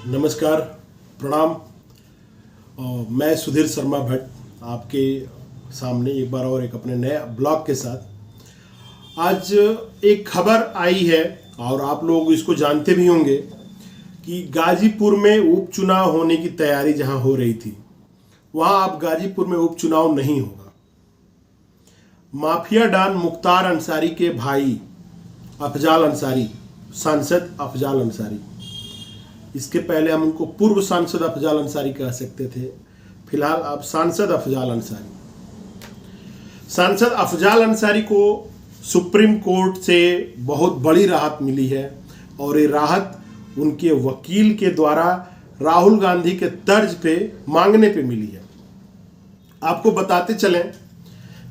नमस्कार, प्रणाम। मैं सुधीर शर्मा भट्ट आपके सामने एक बार और एक अपने नए ब्लॉग के साथ। आज एक खबर आई है और आप लोग इसको जानते भी होंगे कि गाजीपुर में उपचुनाव होने की तैयारी जहां हो रही थी, वहां अब गाजीपुर में उपचुनाव नहीं होगा। माफिया डॉन मुख्तार अंसारी के भाई अफजाल अंसारी, सांसद अफजाल अंसारी, इसके पहले हम उनको पूर्व सांसद अफजाल अंसारी कह सकते थे, फिलहाल अब सांसद अफजाल अंसारी। सांसद अफजाल अंसारी को सुप्रीम कोर्ट से बहुत बड़ी राहत मिली है और ये राहत उनके वकील के द्वारा राहुल गांधी के तर्ज पे मांगने पे मिली है। आपको बताते चलें,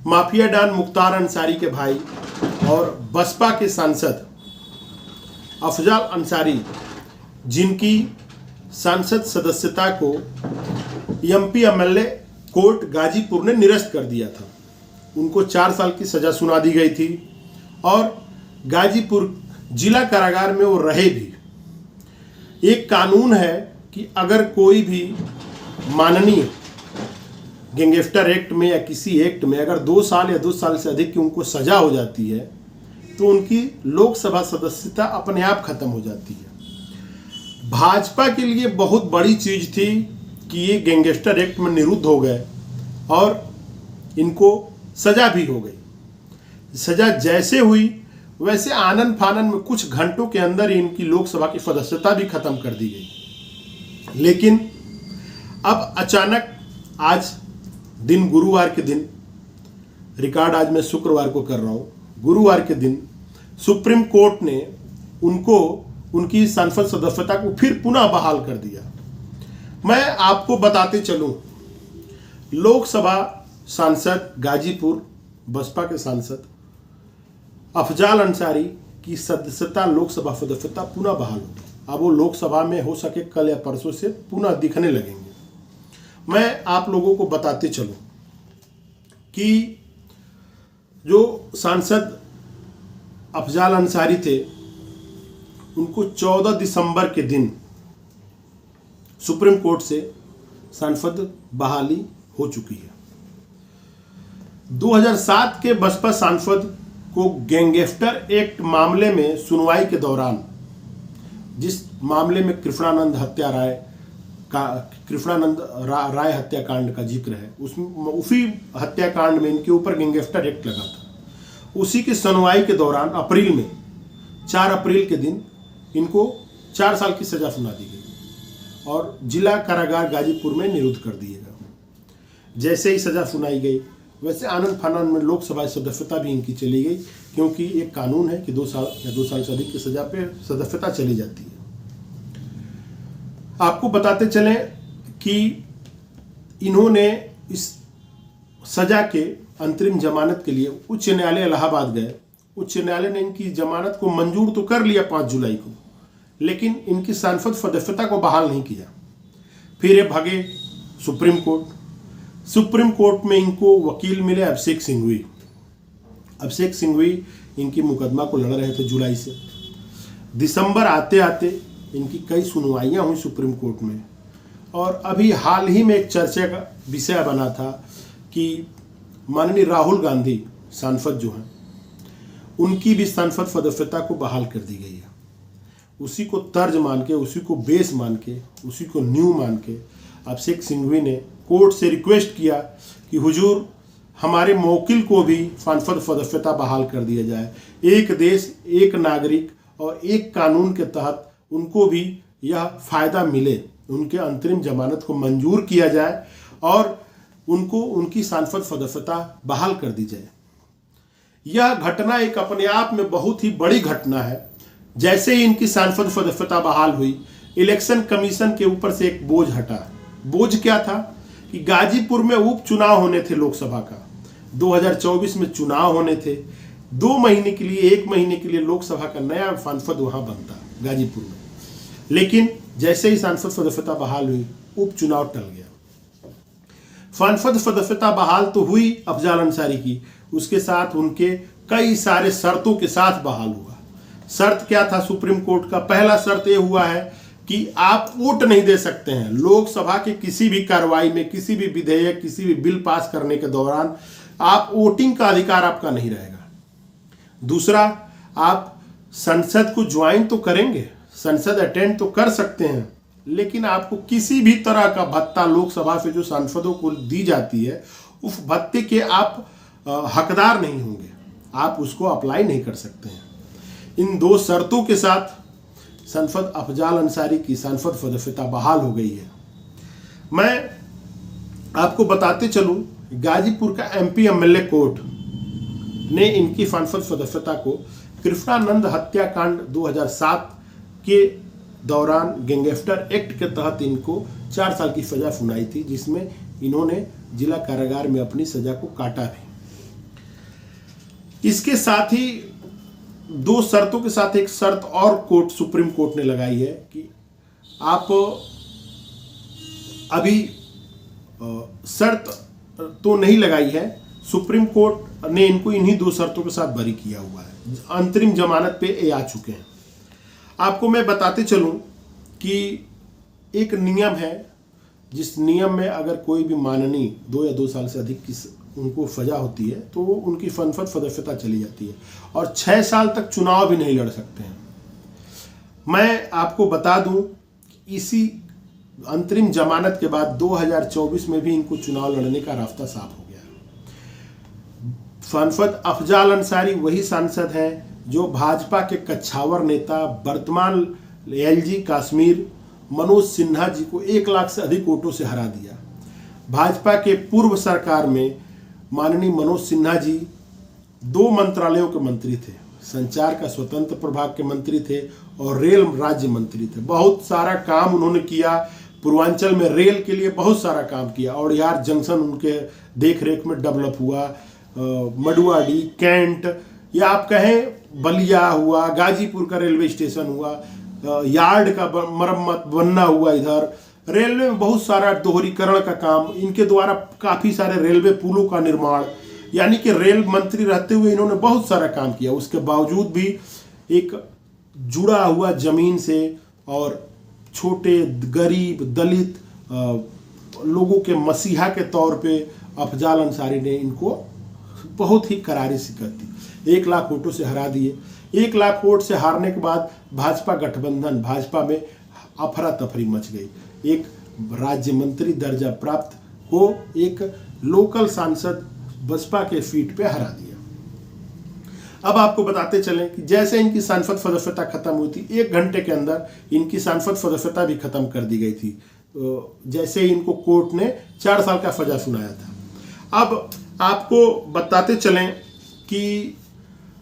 माफिया डॉन मुख्तार अंसारी के भाई और बसपा के सांसद अफजाल अंसारी, जिनकी सांसद सदस्यता को एमपी एमएलए कोर्ट गाजीपुर ने निरस्त कर दिया था, उनको 4 साल की सजा सुना दी गई थी और गाजीपुर जिला कारागार में वो रहे भी। एक कानून है कि अगर कोई भी माननीय गैंगस्टर एक्ट में या किसी एक्ट में अगर 2 साल या 2 साल से अधिक की उनको सजा हो जाती है तो उनकी लोकसभा सदस्यता अपने आप खत्म हो जाती है। भाजपा के लिए बहुत बड़ी चीज थी कि ये गैंगस्टर एक्ट में निरुद्ध हो गए और इनको सजा भी हो गई। सजा जैसे हुई वैसे आनन फानन में कुछ घंटों के अंदर ही इनकी लोकसभा की सदस्यता भी खत्म कर दी गई। लेकिन अब अचानक आज दिन, गुरुवार के दिन, रिकॉर्ड आज मैं शुक्रवार को कर रहा हूं, गुरुवार के दिन सुप्रीम कोर्ट ने उनको उनकी सांसद सदस्यता को फिर पुनः बहाल कर दिया। मैं आपको बताते चलूं, लोकसभा सांसद गाजीपुर बसपा के सांसद अफजाल अंसारी की सदस्यता, लोकसभा सदस्यता पुनः बहाल होगी। अब वो लोकसभा में हो सके कल या परसों से पुनः दिखने लगेंगे। मैं आप लोगों को बताते चलूं कि जो सांसद अफजाल अंसारी थे, उनको 14 दिसंबर के दिन सुप्रीम कोर्ट से सांसद बहाली हो चुकी है। 2007 के बसपा सांसद को गैंगस्टर एक्ट मामले में सुनवाई के दौरान, जिस मामले में कृष्णानंद राय हत्याकांड का जिक्र है, उसी हत्याकांड में इनके ऊपर गैंगस्टर एक्ट लगा था। उसी की सुनवाई के दौरान अप्रैल में 4 अप्रैल के दिन इनको 4 साल की सजा सुना दी गई और जिला कारागार गाजीपुर में निरुद्ध कर दिएगा। जैसे ही सजा सुनाई गई वैसे आनंद फानन में लोकसभा सदस्यता भी इनकी चली गई, क्योंकि एक कानून है कि 2 साल या 2 साल से अधिक की सजा पे सदस्यता चली जाती है। आपको बताते चलें कि इन्होंने इस सजा के अंतरिम जमानत के लिए उच्च न्यायालय इलाहाबाद गए। उच्च न्यायालय ने इनकी जमानत को मंजूर तो कर लिया 5 जुलाई को, लेकिन इनकी सांसद सदस्यता को बहाल नहीं किया। फिर ये भागे सुप्रीम कोर्ट। सुप्रीम कोर्ट में इनको वकील मिले अभिषेक सिंघवी। अभिषेक सिंघवी इनकी मुकदमा को लड़ रहे थे जुलाई से। दिसंबर आते आते इनकी कई सुनवाइयां हुई सुप्रीम कोर्ट में और अभी हाल ही में एक चर्चा का विषय बना था कि माननीय राहुल गांधी सांसद जो हैं, उनकी भी सांसद सदस्यता को बहाल कर दी गई है। उसी को तर्ज मान के, उसी को बेस मान के, उसी को न्यू मान के अभिषेक सिंघवी ने कोर्ट से रिक्वेस्ट किया कि हुजूर, हमारे मौकिल को भी सांसद सदस्यता बहाल कर दिया जाए। एक देश, एक नागरिक और एक कानून के तहत उनको भी यह फायदा मिले, उनके अंतरिम जमानत को मंजूर किया जाए और उनको उनकी सांसद सदस्यता बहाल कर दी जाए। यह घटना एक अपने आप में बहुत ही बड़ी घटना है। जैसे ही इनकी सांसद सदस्यता बहाल हुई, इलेक्शन कमीशन के ऊपर से एक बोझ हटा। बोझ क्या था कि गाजीपुर में उपचुनाव होने थे लोकसभा का, 2024 में चुनाव होने थे। 2 महीने के लिए, 1 महीने के लिए लोकसभा का नया सांसद वहां बनता गाजीपुर में। लेकिन जैसे ही सांसद सदस्यता बहाल हुई, उपचुनाव टल गया। सांसद सदस्यता बहाल तो हुई अफजाल अंसारी की, उसके साथ उनके कई सारे शर्तों के साथ बहाल हुआ। शर्त क्या था सुप्रीम कोर्ट का? पहला शर्त यह हुआ है कि आप वोट नहीं दे सकते हैं। लोकसभा के किसी भी कार्रवाई में, किसी भी विधेयक, किसी भी बिल पास करने के दौरान आप वोटिंग का अधिकार आपका नहीं रहेगा। दूसरा, आप संसद को ज्वाइन तो करेंगे, संसद अटेंड तो कर सकते हैं, लेकिन आपको किसी भी तरह का भत्ता लोकसभा से जो सांसदों को दी जाती है उस भत्ते के आप हकदार नहीं होंगे, आप उसको अप्लाई नहीं कर सकते हैं। इन 2 शर्तों के साथ सांसद अफजाल अंसारी की सांसद सदस्यता बहाल हो गई है। मैं आपको बताते चलूं, गाजीपुर का MP MLA कोर्ट ने इनकी सांसद सदस्यता को कृष्णानंद हत्याकांड 2007 के दौरान गैंगस्टर एक्ट के तहत इनको 4 साल की सजा सुनाई थी, जिसमें इन्होंने जिला कारागार में अपनी सजा को काटा भी। इसके साथ ही 2 शर्तों के साथ एक शर्त और कोर्ट, सुप्रीम कोर्ट ने लगाई है कि आप अभी शर्त तो नहीं लगाई है, सुप्रीम कोर्ट ने इनको इन्हीं 2 शर्तों के साथ बरी किया हुआ है, अंतरिम जमानत पे ये आ चुके हैं। आपको मैं बताते चलूं कि एक नियम है, जिस नियम में अगर कोई भी माननीय 2 या 2 साल से अधिक की उनको सजा होती है तो उनकी संसद सदस्यता चली जाती है और 6 साल तक चुनाव भी नहीं लड़ सकते हैं। मैं आपको बता दूं कि इसी अंतरिम जमानत के बाद 2024 में भी इनको चुनाव लड़ने का रास्ता साफ हो गया। सांसद अफजाल अंसारी वही सांसद हैं जो भाजपा के कच्छावर नेता, वर्तमान LG कश्मीर मनोज सिन्हा जी को 1 लाख से अधिक वोटों से हरा दिया। भाजपा के पूर्व सरकार में माननीय मनोज सिन्हा जी 2 मंत्रालयों के मंत्री थे, संचार का स्वतंत्र प्रभाग के मंत्री थे और रेल राज्य मंत्री थे। बहुत सारा काम उन्होंने किया, पूर्वांचल में रेल के लिए बहुत सारा काम किया और यार जंक्शन उनके देख रेख में डेवलप हुआ, मडुआडी, कैंट, या आप कहें बलिया हुआ, गाजीपुर का रेलवे स्टेशन हुआ, यार्ड का मरम्मत बनना हुआ, इधर रेलवे में बहुत सारा दोहरीकरण का काम, इनके द्वारा काफ़ी सारे रेलवे पुलों का निर्माण, यानी कि रेल मंत्री रहते हुए इन्होंने बहुत सारा काम किया। उसके बावजूद भी एक जुड़ा हुआ ज़मीन से और छोटे गरीब दलित लोगों के मसीहा के तौर पे अफजाल अंसारी ने इनको बहुत ही करारी शिकस्त दी, 1 लाख वोटों से हरा दिए। 1 लाख वोट से हारने के बाद भाजपा गठबंधन, भाजपा में अफरा तफरी मच गई। एक राज्य मंत्री दर्जा प्राप्त को एक लोकल सांसद बसपा के सीट पे हरा दिया। अब आपको बताते चलें कि जैसे इनकी सांसद सदस्यता खत्म हुई थी, 1 घंटे के अंदर इनकी सांसद सदस्यता भी खत्म कर दी गई थी। तो जैसे इनको कोर्ट ने 4 साल का सजा सुनाया था। अब आपको बताते चलें कि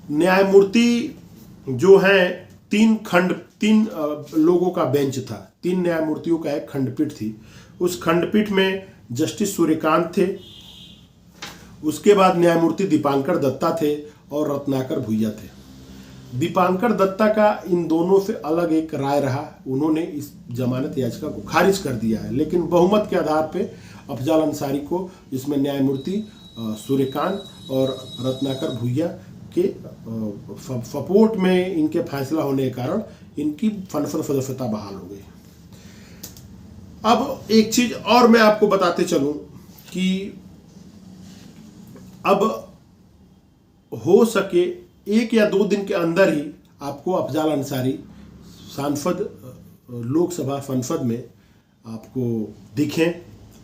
न्यायमूर्ति जो है 3 लोगों का बेंच था, 3 न्यायमूर्तियों का एक खंडपीठ थी। उस खंडपीठ में जस्टिस सूर्यकांत थे, उसके बाद न्यायमूर्ति दीपांकर दत्ता थे और रत्नाकर भुइया थे। दीपांकर दत्ता का इन दोनों से अलग एक राय रहा, उन्होंने इस जमानत याचिका को खारिज कर दिया है, लेकिन बहुमत के आधार पे अफजाल अंसारी को इसमें न्यायमूर्ति सूर्यकांत और रत्नाकर भुइया के सपोर्ट में इनके फैसला होने के कारण इनकी संसद सदस्यता बहाल हो गई। अब एक चीज और मैं आपको बताते चलूं कि अब हो सके 1 या 2 दिन के अंदर ही आपको अफजाल अंसारी सांसद लोकसभा संसद में आपको दिखें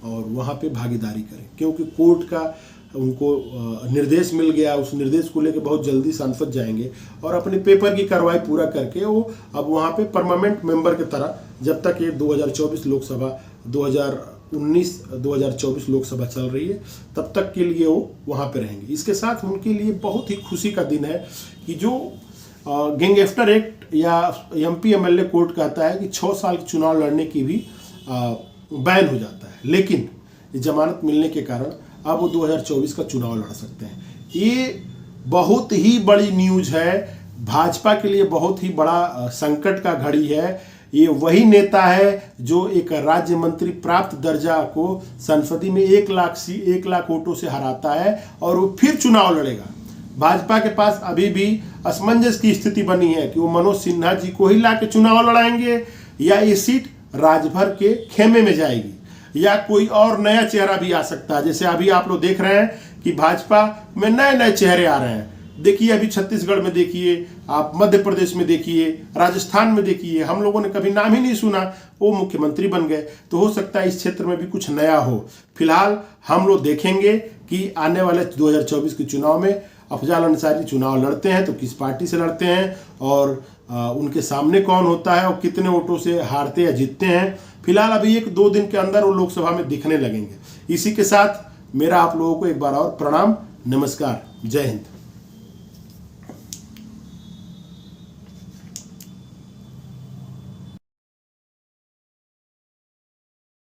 और वहाँ पे भागीदारी करें, क्योंकि कोर्ट का उनको निर्देश मिल गया। उस निर्देश को लेकर बहुत जल्दी सांसद जाएंगे और अपने पेपर की कार्रवाई पूरा करके वो अब वहाँ पे परमानेंट मेंबर की तरह, जब तक ये 2024 लोकसभा 2019-2024 लोकसभा चल रही है तब तक के लिए वो वहाँ पे रहेंगे। इसके साथ उनके लिए बहुत ही खुशी का दिन है कि जो गैंगस्टर एक्ट या MP MLA कोर्ट कहता है कि 6 साल के चुनाव लड़ने की भी बैन हो जाता है, लेकिन जमानत मिलने के कारण अब वो 2024 का चुनाव लड़ सकते हैं। ये बहुत ही बड़ी न्यूज़ है, भाजपा के लिए बहुत ही बड़ा संकट का घड़ी है। ये वही नेता है जो एक राज्य मंत्री प्राप्त दर्जा को संसदीय में 1 लाख वोटों से हराता है और वो फिर चुनाव लड़ेगा। भाजपा के पास अभी भी असमंजस की स्थिति बनी है कि वो मनोज सिन्हा जी को ही ला के चुनाव लड़ाएंगे या ये सीट राजभर के खेमे में जाएगी या कोई और नया चेहरा भी आ सकता है। जैसे अभी आप लोग देख रहे हैं कि भाजपा में नए नए चेहरे आ रहे हैं। देखिए अभी छत्तीसगढ़ में देखिए, आप मध्य प्रदेश में देखिए, राजस्थान में देखिए, हम लोगों ने कभी नाम ही नहीं सुना, वो मुख्यमंत्री बन गए। तो हो सकता है इस क्षेत्र में भी कुछ नया हो। फिलहाल हम लोग देखेंगे कि आने वाले 2024 के चुनाव में अफजाल अंसारी चुनाव लड़ते हैं तो किस पार्टी से लड़ते हैं और उनके सामने कौन होता है और कितने वोटों से हारते या जीतते हैं। फिलहाल अभी 1-2 दिन के अंदर वो लोकसभा में दिखने लगेंगे। इसी के साथ मेरा आप लोगों को एक बार और प्रणाम, नमस्कार, जय हिंद।